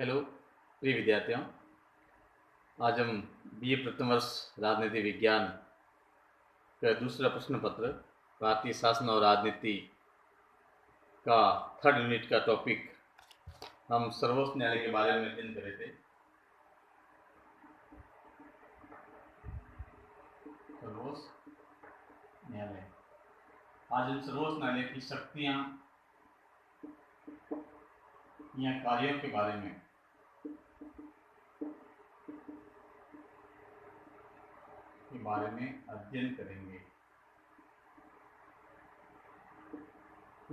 Hello प्रिय विद्यार्थियों, आज हम बीए प्रथम वर्ष राजनीति विज्ञान का दूसरा प्रश्न पत्र भारतीय शासन और राजनीति का थर्ड यूनिट का टॉपिक हम सर्वोच्च न्यायालय के बारे में अध्ययन कर रहे थे। सर्वोच्च न्यायालय, आज हम सर्वोच्च न्यायालय की शक्तियां या कार्यों के बारे में अध्ययन करेंगे।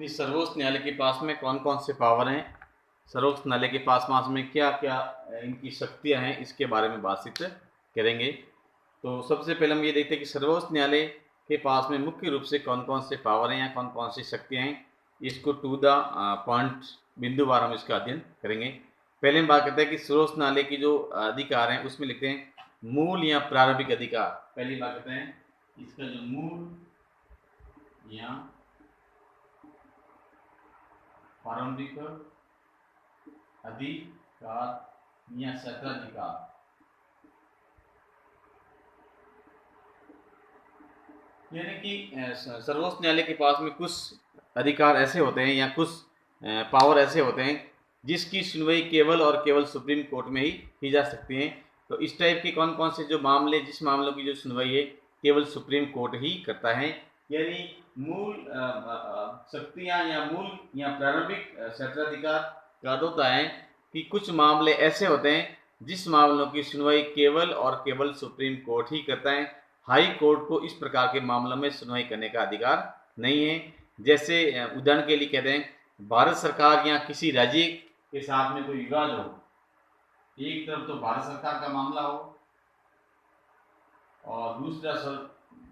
सर्वोच्च न्यायालय के पास में कौन कौन से पावर हैं, सर्वोच्च न्यायालय के पास में क्या क्या इनकी शक्तियां हैं, इसके बारे में बातचीत करेंगे। तो सबसे पहले हम ये देखते हैं कि सर्वोच्च न्यायालय के पास में मुख्य रूप से कौन कौन से पावर हैं या कौन कौन सी शक्तियां हैं। इसको टू द पॉइंट बिंदुवार हम इसका अध्ययन करेंगे। पहले हम बात करते हैं कि सर्वोच्च न्यायालय की जो अधिकार हैं उसमें लिखते हैं मूल या प्रारंभिक अधिकार। पहली बात करते हैं इसका जो मूल या प्रारंभिक अधिकार या क्षेत्राधिकार। यानी कि सर्वोच्च न्यायालय के पास में कुछ अधिकार ऐसे होते हैं या कुछ पावर ऐसे होते हैं जिसकी सुनवाई केवल और केवल सुप्रीम कोर्ट में ही की जा सकती है। तो इस टाइप के कौन कौन से जो मामले, जिस मामलों की जो सुनवाई है केवल सुप्रीम कोर्ट ही करता है। यानी मूल शक्तियां या मूल या प्रारंभिक क्षेत्राधिकार का होता है कि कुछ मामले ऐसे होते हैं जिस मामलों की सुनवाई केवल और केवल सुप्रीम कोर्ट ही करता है। हाई कोर्ट को इस प्रकार के मामलों में सुनवाई करने का अधिकार नहीं है। जैसे उदाहरण के लिए कहते हैं, भारत सरकार या किसी राज्य के साथ में कोई विवाद हो, एक तरफ तो भारत सरकार का मामला हो और दूसरा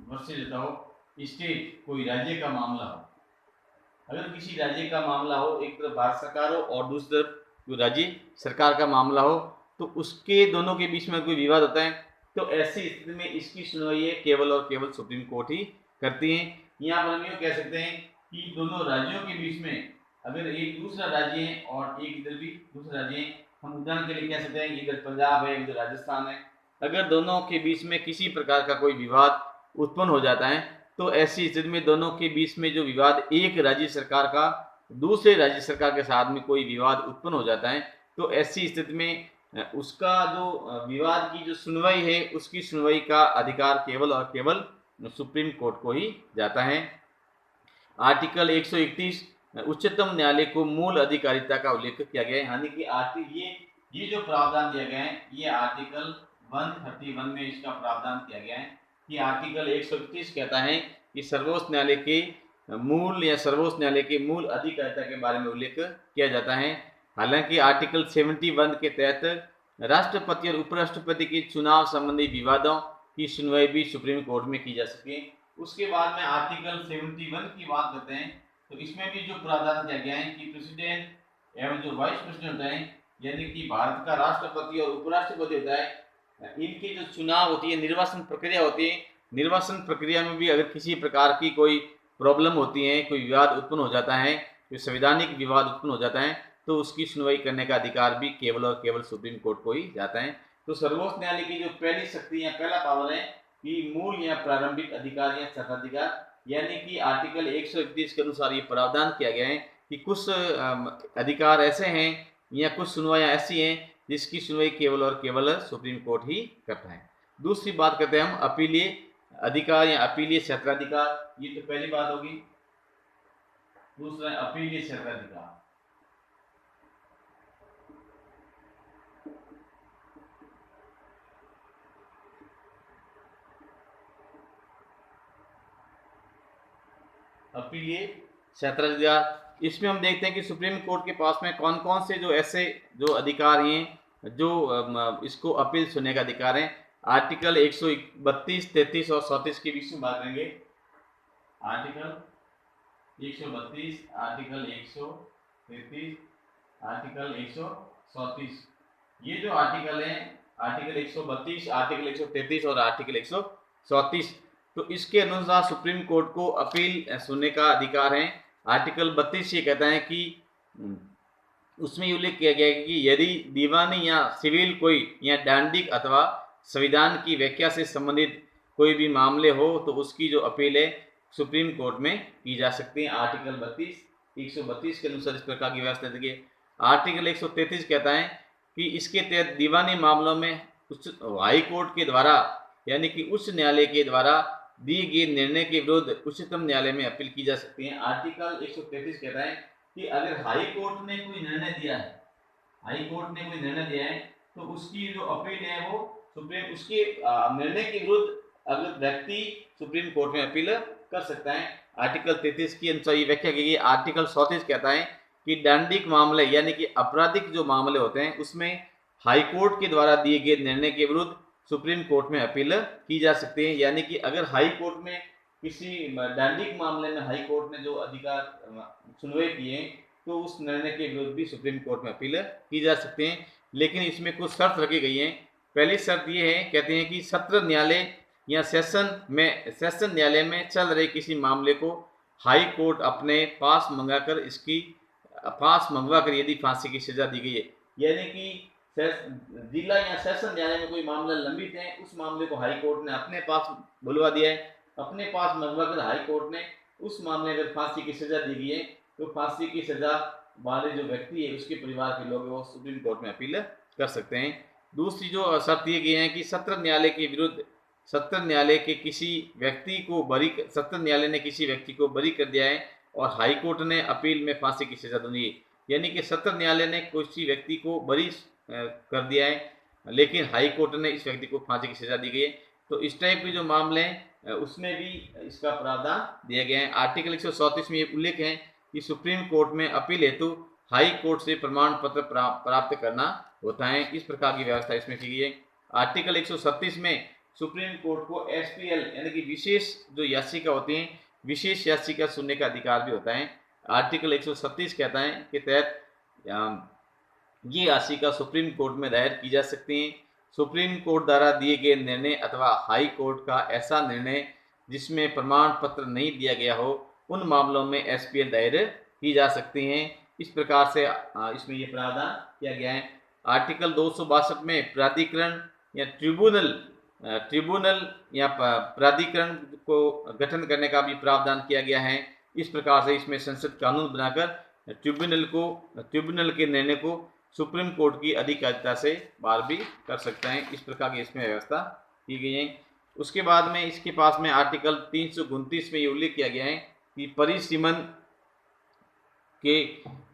वर्सेस हो स्टेट, कोई राज्य का मामला हो। अगर किसी राज्य का मामला हो, एक तरफ भारत सरकार हो और दूसरी तरफ राज्य सरकार का मामला हो, तो उसके दोनों के बीच में कोई विवाद होता है तो ऐसी स्थिति में इसकी सुनवाई केवल और केवल सुप्रीम कोर्ट ही करती है। यहाँ पर हम ये कह सकते हैं कि दोनों राज्यों के बीच में अगर एक दूसरा राज्य है और एक इधर भी दूसरा राज्य है, हम उदाहरण के लिए कह सकते हैं इधर पंजाब है, इधर राजस्थान है, अगर दोनों के बीच में किसी प्रकार का कोई विवाद उत्पन्न हो जाता है तो ऐसी स्थिति में दोनों के बीच में जो विवाद, एक राज्य सरकार का दूसरे राज्य सरकार के साथ में कोई विवाद उत्पन्न हो जाता है, तो ऐसी स्थिति में उसका जो विवाद की जो सुनवाई है उसकी सुनवाई का अधिकार केवल और केवल सुप्रीम कोर्ट को ही जाता है। आर्टिकल 131 उच्चतम न्यायालय को मूल अधिकारिता का उल्लेख किया गया है। यानी कि ये जो प्रावधान दिया गया है ये आर्टिकल 131 में इसका प्रावधान किया गया है कि आर्टिकल 131 कहता है कि सर्वोच्च न्यायालय के मूल या सर्वोच्च न्यायालय के मूल अधिकारिता के बारे में उल्लेख किया जाता है। हालांकि आर्टिकल 71 के तहत राष्ट्रपति और उपराष्ट्रपति के चुनाव संबंधी विवादों की सुनवाई भी सुप्रीम कोर्ट में की जा सकती है। उसके बाद में आर्टिकल 71 की बात करते हैं तो इसमें भी जो प्रावधान किया गया है कि प्रेसिडेंट एवं जो वाइस प्रेसिडेंट होता है, यानी कि भारत का राष्ट्रपति और उपराष्ट्रपति होता है, इनकी जो चुनाव होती है, निर्वाचन प्रक्रिया होती है, निर्वाचन प्रक्रिया में भी अगर किसी प्रकार की कोई प्रॉब्लम होती है, कोई विवाद उत्पन्न हो जाता है, कोई संवैधानिक विवाद उत्पन्न हो जाता है, तो उसकी सुनवाई करने का अधिकार भी केवल और केवल सुप्रीम कोर्ट को ही जाता है। तो सर्वोच्च न्यायालय की जो पहली शक्ति या पहला पावर है कि मूल या प्रारंभिक अधिकार या क्षेत्राधिकार, यानी कि आर्टिकल 131 के अनुसार ये प्रावधान किया गया है कि कुछ अधिकार ऐसे हैं या कुछ सुनवाइयां ऐसी हैं जिसकी सुनवाई केवल और केवल सुप्रीम कोर्ट ही करता है। दूसरी बात करते हैं हम अपीलीय अधिकार या अपीलीय क्षेत्राधिकार। ये तो पहली बात होगी। दूसरा है अपीलीय क्षेत्राधिकार। अपीलीय क्षेत्राधिकार, इसमें हम देखते हैं कि सुप्रीम कोर्ट के पास में कौन कौन से जो ऐसे जो अधिकार हैं जो इसको अपील सुनने का अधिकार है। आर्टिकल 132, 33 और 34 के बीच में बात करेंगे। आर्टिकल 132, आर्टिकल 133, आर्टिकल 134, ये जो आर्टिकल है आर्टिकल 132, आर्टिकल 133 और आर्टिकल 134, तो इसके अनुसार सुप्रीम कोर्ट को अपील सुनने का अधिकार है। आर्टिकल 32 ये कहता है कि उसमें ये उल्लेख किया गया है कि यदि दीवानी या सिविल कोई या दंडिक अथवा संविधान की व्याख्या से संबंधित कोई भी मामले हो तो उसकी जो अपील है सुप्रीम कोर्ट में की जा सकती है। आर्टिकल 132 के अनुसार इस प्रकार की व्यवस्था देखिए। आर्टिकल 133 कहता है कि इसके तहत दीवानी मामलों में उच्च हाई कोर्ट के द्वारा यानी कि उच्च न्यायालय के द्वारा दिए गए निर्णय के विरुद्ध उच्चतम न्यायालय में अपील की जा सकती है। आर्टिकल 133 कहता है कि अगर हाई कोर्ट ने कोई निर्णय दिया है, हाई कोर्ट ने कोई निर्णय दिया है तो उसकी जो अपील है वो सुप्रीम उसके निर्णय के विरुद्ध अगर व्यक्ति सुप्रीम कोर्ट में अपील कर सकता है। आर्टिकल 33 की अनुसार ये व्याख्या की गई। आर्टिकल 34 कहता है कि दंडिक मामले यानी कि आपराधिक जो मामले होते हैं उसमें हाई कोर्ट के द्वारा दिए गए निर्णय के विरुद्ध सुप्रीम कोर्ट में अपील की जा सकती है। यानी कि अगर हाई कोर्ट में किसी दंडिक मामले में हाई कोर्ट ने जो अधिकार सुनवाई किए तो उस निर्णय के विरुद्ध भी सुप्रीम कोर्ट में अपील की जा सकते हैं। लेकिन इसमें कुछ शर्त रखी गई है। पहली शर्त ये है, कहते हैं कि सत्र न्यायालय या सेशन न्यायालय में चल रहे किसी मामले को हाई कोर्ट अपने पास मंगवाकर यदि फांसी की सजा दी गई है, यानी कि जिला या सेशन न्यायालय में कोई मामला लंबित है, उस मामले को हाई कोर्ट ने अपने पास बुलवा दिया है, अपने पास मंगवाकर हाई कोर्ट ने उस मामले अगर फांसी की सजा दी गई है तो फांसी की सजा वाले जो व्यक्ति है उसके परिवार के लोग वो सुप्रीम कोर्ट में अपील कर सकते हैं। दूसरी जो शर्त ये गई है कि सत्र न्यायालय के विरुद्ध सत्र न्यायालय ने किसी व्यक्ति को बरी कर दिया है और हाई कोर्ट ने अपील में फांसी की सजा दी है, यानी कि सत्र न्यायालय ने किसी व्यक्ति को बरी कर दिया है लेकिन हाई कोर्ट ने इस व्यक्ति को फांसी की सजा दी गई है, तो इस टाइप के जो मामले हैं उसमें भी इसका प्रावधान दिया गया है। आर्टिकल 134 में ये उल्लेख है कि सुप्रीम कोर्ट में अपील हेतु हाई कोर्ट से प्रमाण पत्र प्राप्त करना होता है। इस प्रकार की व्यवस्था इसमें की गई है। आर्टिकल 136 में सुप्रीम कोर्ट को एसपीएल यानी कि विशेष जो याचिका होती है विशेष याचिका सुनने का अधिकार भी होता है। आर्टिकल 136 कहता है कि तहत ये याचिका सुप्रीम कोर्ट में दायर की जा सकती है। सुप्रीम कोर्ट द्वारा दिए गए निर्णय अथवा हाई कोर्ट का ऐसा निर्णय जिसमें प्रमाण पत्र नहीं दिया गया हो उन मामलों में एसपीएल दायर की जा सकती हैं। इस प्रकार से इसमें ये प्रावधान किया गया है। आर्टिकल 262 में प्राधिकरण या ट्रिब्यूनल या प्राधिकरण को गठन करने का भी प्रावधान किया गया है। इस प्रकार से इसमें संसद कानून बनाकर ट्रिब्यूनल के निर्णय को सुप्रीम कोर्ट की अधिकारिता से बार भी कर सकते हैं। इस प्रकार की इसमें व्यवस्था की गई है। उसके बाद में इसके पास में आर्टिकल 329 में ये उल्लेख किया गया है कि परिसीमन के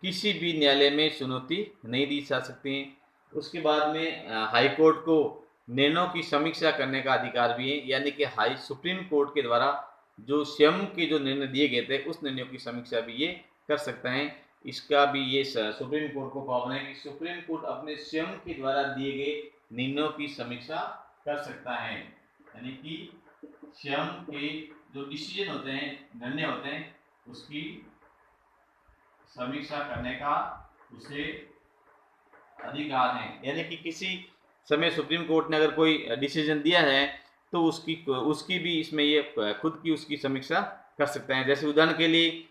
किसी भी न्यायालय में चुनौती नहीं दी जा सकती है। उसके बाद में हाई कोर्ट को निर्णयों की समीक्षा करने का अधिकार भी है, यानी कि सुप्रीम कोर्ट के द्वारा जो स्वयं के जो निर्णय दिए गए थे उस निर्णयों की समीक्षा भी ये कर सकता है। इसका भी ये सुप्रीम कोर्ट को पावन है कि सुप्रीम कोर्ट अपने स्वयं के द्वारा दिए गए निर्णयों की समीक्षा कर सकता है, यानी कि स्वयं के जो डिसीजन होते हैं निर्णय होते हैं उसकी समीक्षा करने का उसे अधिकार है। यानी कि किसी समय सुप्रीम कोर्ट ने अगर कोई डिसीजन दिया है तो उसकी भी इसमें ये खुद की उसकी समीक्षा कर सकते हैं। जैसे उदाहरण के लिए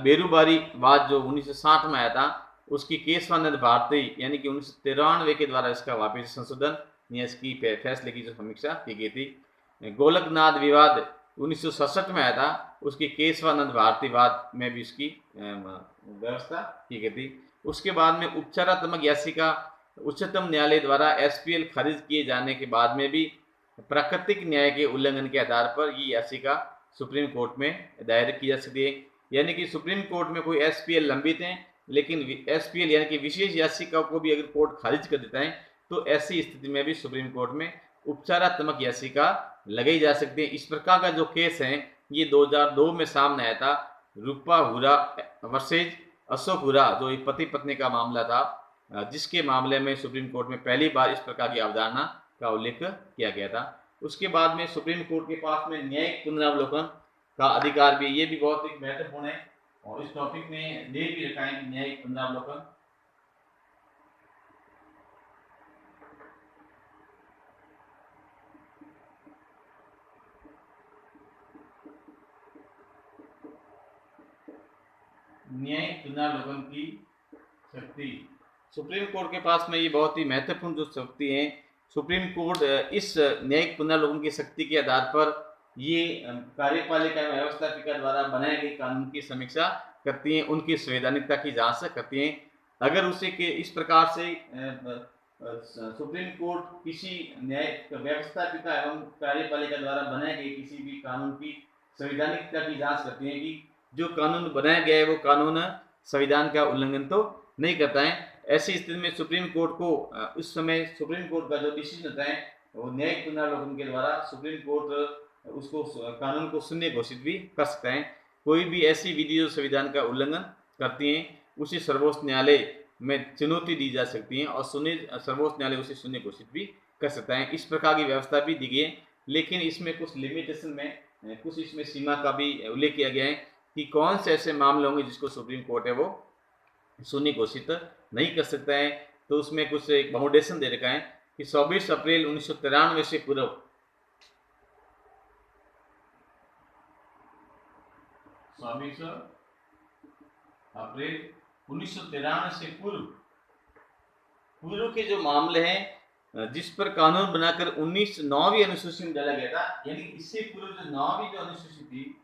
बेरूबारी वाद जो 1960 में आया था उसकी केशवानंद भारती यानी कि 1993 के द्वारा इसका वापस संशोधन या इसकी फैसले की जो समीक्षा की गई थी। गोलकनाथ विवाद 1967 में आया था, उसकी केशवानंद भारती वाद में भी इसकी व्यवस्था की गई थी। उसके बाद में उपचारात्मक याचिका उच्चतम न्यायालय द्वारा एसपीएल खारिज किए जाने के बाद में भी प्राकृतिक न्याय के उल्लंघन के आधार पर ये याचिका सुप्रीम कोर्ट में दायर की जा सकती है। यानी कि सुप्रीम कोर्ट में कोई एसपीएल लंबित है लेकिन एसपीएल यानी कि विशेष याचिका को भी अगर कोर्ट खारिज कर देता है तो ऐसी स्थिति में भी सुप्रीम कोर्ट में उपचारात्मक याचिका लगाई जा सकती है। इस प्रकार का जो केस है ये 2002 में सामने आया था, रूपा हुरा वर्सेज अशोक हुरा, जो एक पति पत्नी का मामला था जिसके मामले में सुप्रीम कोर्ट में पहली बार इस प्रकार की अवधारणा का उल्लेख किया गया था। उसके बाद में सुप्रीम कोर्ट के पास में न्यायिक पुनरावलोकन का अधिकार भी, ये भी बहुत एक महत्वपूर्ण है और इस टॉपिक में दे भी रखा है न्यायिक पुनरावलोकन। न्यायिक पुनरावलोकन की शक्ति सुप्रीम कोर्ट के पास में ये बहुत ही महत्वपूर्ण जो शक्ति है। सुप्रीम कोर्ट इस न्यायिक पुनर्लोकन की शक्ति के आधार पर ये कार्यपालिका व्यवस्थापिका द्वारा बनाए गए कानून की समीक्षा करती हैं, उनकी संवैधानिकता की जांच करती हैं। अगर उसे के इस प्रकार से सुप्रीम कोर्ट किसी न्यायिक व्यवस्थापिका एवं कार्यपालिका द्वारा बनाए गए किसी भी कानून की संवैधानिकता की जांच करती है कि जो कानून बनाया गया है वो कानून संविधान का उल्लंघन तो नहीं करता है, ऐसी स्थिति में सुप्रीम कोर्ट को उस समय सुप्रीम कोर्ट का जो डिसीजन होता है वो न्यायिक पुनर्लोकन के द्वारा सुप्रीम कोर्ट उसको कानून को शून्य घोषित भी कर सकता है। कोई भी ऐसी विधि जो संविधान का उल्लंघन करती है उसे सर्वोच्च न्यायालय में चुनौती दी जा सकती है और सर्वोच्च न्यायालय उसे शून्य घोषित भी कर सकता है। इस प्रकार की व्यवस्था भी दी गई है, लेकिन इसमें कुछ लिमिटेशन में कुछ इसमें सीमा का भी उल्लेख किया गया है कि कौन से ऐसे मामले होंगे जिसको सुप्रीम कोर्ट है वो शून्य घोषित नहीं कर सकता है। तो उसमें कुछ एक बाउंडेशन दे रखा है कि 24 अप्रैल 1993 से पूर्व 24 अप्रैल 1993 से पूर्व के जो मामले हैं जिस पर कानून बनाकर 9वीं अनुसूची में डाला गया था, यानी इससे पूर्व जो 9वीं जो अनुसूची थी,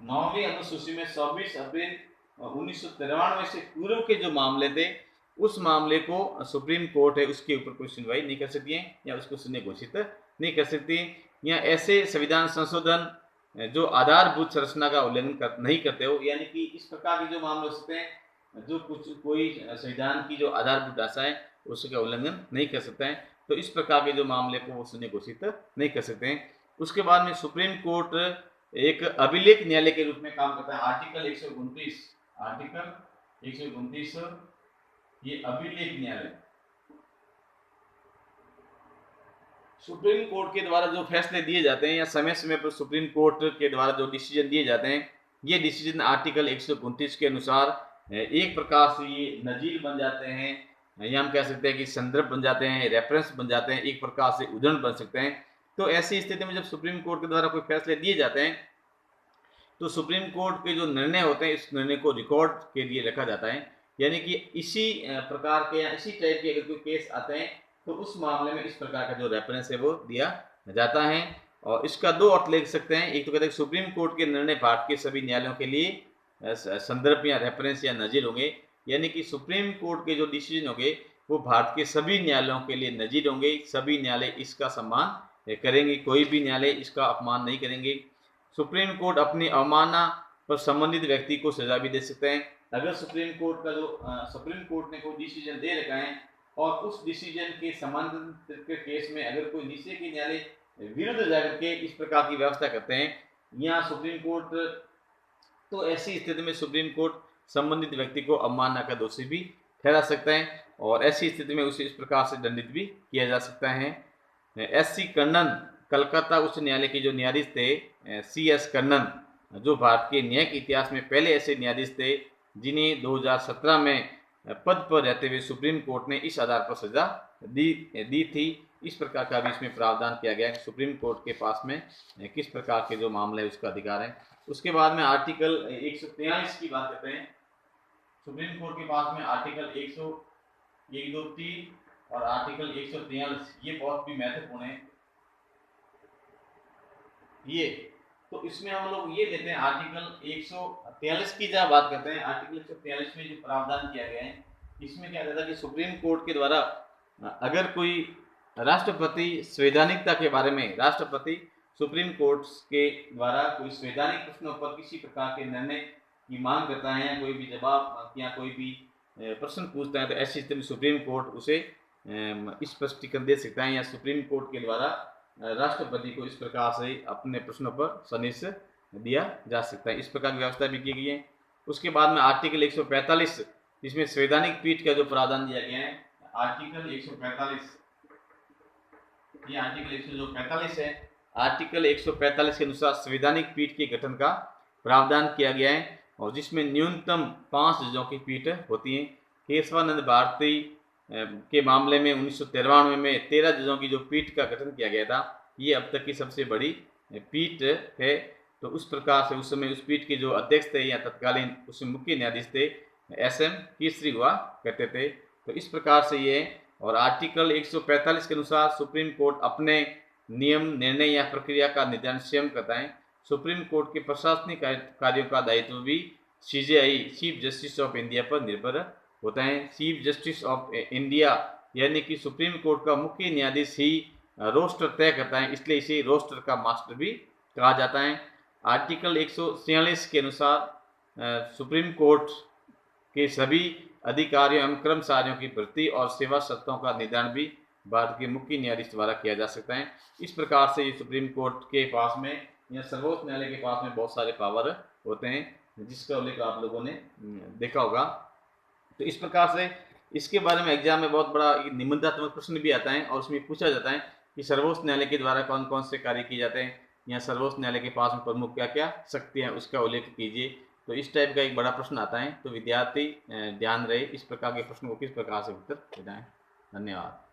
9वीं अनुसूची में 24 अप्रैल 1993 से पूर्व के जो मामले थे उस मामले को सुप्रीम कोर्ट है उसके ऊपर कोई सुनवाई नहीं कर सकती है या उसको शून्य घोषित नहीं कर सकती या ऐसे संविधान संशोधन जो आधारभूत संरचना का उल्लंघन नहीं करते हो, यानी कि इस प्रकार के जो मामले हो सकते हैं जो कोई संविधान की जो आधारभूत ढांचा है उसका उल्लंघन नहीं कर सकता है, तो इस प्रकार के जो मामले को वो शून्य घोषित नहीं कर सकते हैं। उसके बाद में सुप्रीम कोर्ट एक अभिलेख न्यायालय के रूप में काम करता है। आर्टिकल 129 ये अभिलेख न्यायालय सुप्रीम कोर्ट के द्वारा जो फैसले दिए जाते हैं या समय समय पर सुप्रीम कोर्ट के द्वारा जो डिसीजन दिए जाते हैं, ये डिसीजन आर्टिकल 129 के अनुसार एक प्रकार से ये नजीर बन जाते हैं या हम कह सकते हैं कि संदर्भ बन जाते हैं, रेफरेंस बन जाते हैं, एक प्रकार से उदाहरण बन सकते हैं। तो ऐसी स्थिति में जब सुप्रीम कोर्ट के द्वारा कोई फैसले दिए जाते हैं तो सुप्रीम कोर्ट के जो निर्णय होते हैं इस निर्णय को रिकॉर्ड के लिए रखा जाता है, यानी कि इसी प्रकार के या इसी टाइप के अगर कोई केस आते हैं तो उस मामले में इस प्रकार का जो रेफरेंस है वो दिया जाता है। और इसका दो अर्थ ले सकते हैं, एक तो कहते हैं सुप्रीम कोर्ट के निर्णय भारत के सभी न्यायालयों के लिए संदर्भ या रेफरेंस या नजीर होंगे, यानी कि सुप्रीम कोर्ट के जो डिसीजन होंगे वो भारत के सभी न्यायालयों के लिए नजीर होंगे, सभी न्यायालय इसका सम्मान करेंगे, कोई भी न्यायालय इसका अपमान नहीं करेंगे। सुप्रीम कोर्ट अपनी अवमानना पर संबंधित व्यक्ति को सजा भी दे सकते हैं। अगर सुप्रीम कोर्ट ने कोई डिसीजन दे रखा है और उस डिसीजन के संबंध के केस में अगर कोई नीचे के न्यायालय विरुद्ध जाकर के इस प्रकार की व्यवस्था करते हैं या सुप्रीम कोर्ट, तो ऐसी स्थिति में सुप्रीम कोर्ट संबंधित व्यक्ति को अवमानना का दोषी भी ठहरा सकता है और ऐसी स्थिति में उसे इस प्रकार से दंडित भी किया जा सकता है। एस.सी. कन्नन कलकत्ता उच्च न्यायालय के जो न्यायाधीश थे, C.S. कन्नन, जो भारत के न्यायिक इतिहास में पहले ऐसे न्यायाधीश थे जिन्हें 2017 में पद पर रहते हुए सुप्रीम कोर्ट ने इस आधार पर सजा दी थी। इस प्रकार का भी इसमें प्रावधान किया गया कि सुप्रीम कोर्ट के पास में किस प्रकार के जो मामले है उसका अधिकार है। उसके बाद में आर्टिकल 143 की बात करते हैं। सुप्रीम कोर्ट के पास में आर्टिकल 101, 2, 3 और आर्टिकल 143 ये बहुत भी महत्वपूर्ण है। ये तो इसमें हम लोग ये देते हैं आर्टिकल 143 की जब बात करते हैं, आर्टिकल 143 में जो प्रावधान किया गया है इसमें क्या कहता है कि सुप्रीम कोर्ट के द्वारा अगर कोई राष्ट्रपति संवैधानिकता के बारे में राष्ट्रपति सुप्रीम कोर्ट के द्वारा कोई संवैधानिक प्रश्नों पर किसी प्रकार के निर्णय की मांग करता है या कोई भी जवाब या कोई भी प्रश्न पूछता है तो ऐसी स्थिति में सुप्रीम कोर्ट उसे स्पष्टीकरण दे सकता है या सुप्रीम कोर्ट के द्वारा राष्ट्रपति को इस प्रकार से अपने प्रश्नों पर सनिश दिया जा सकता है। इस प्रकार की व्यवस्था भी की गई है। उसके बाद में आर्टिकल 145 जिसमें संवैधानिक पीठ का जो प्रावधान दिया गया है, आर्टिकल 145 ये आर्टिकल 145 है। आर्टिकल 145 के अनुसार संवैधानिक पीठ के गठन का प्रावधान किया गया है और जिसमें न्यूनतम 5 जजों की पीठ होती है। केशवानंद भारती के मामले में 1993 में 13 जजों की जो पीठ का गठन किया गया था, ये अब तक की सबसे बड़ी पीठ है। तो उस प्रकार से उस समय उस पीठ के जो अध्यक्ष थे या तत्कालीन उसमें मुख्य न्यायाधीश थे SM केसरी हुआ करते थे। तो इस प्रकार से ये, और आर्टिकल 145 के अनुसार सुप्रीम कोर्ट अपने नियम, निर्णय या प्रक्रिया का निर्धारण स्वयं करता है। सुप्रीम कोर्ट के प्रशासनिक कार्यों का दायित्व भी CJI, chief justice of India पर निर्भर होता है। चीफ जस्टिस ऑफ इंडिया यानी कि सुप्रीम कोर्ट का मुख्य न्यायाधीश ही रोस्टर तय करता है, इसलिए इसे रोस्टर का मास्टर भी कहा जाता है। आर्टिकल 146 के अनुसार सुप्रीम कोर्ट के सभी अधिकारियों एवं कर्मचारियों की भर्ती और सेवा शर्तों का निर्धारण भी भारत के मुख्य न्यायाधीश द्वारा किया जा सकता है। इस प्रकार से ये सुप्रीम कोर्ट के पास में या सर्वोच्च न्यायालय के पास में बहुत सारे पावर होते हैं, जिसका उल्लेख आप लोगों ने देखा होगा। तो इस प्रकार से इसके बारे में एग्जाम में बहुत बड़ा निबंधात्मक प्रश्न भी आता है और उसमें पूछा जाता है कि सर्वोच्च न्यायालय के द्वारा कौन कौन से कार्य किए जाते हैं या सर्वोच्च न्यायालय के पास में प्रमुख क्या क्या शक्तियाँ, उसका उल्लेख कीजिए। तो इस टाइप का एक बड़ा प्रश्न आता है। तो विद्यार्थी ध्यान रहे, इस प्रकार के प्रश्न को किस प्रकार से उत्तर देना है। धन्यवाद।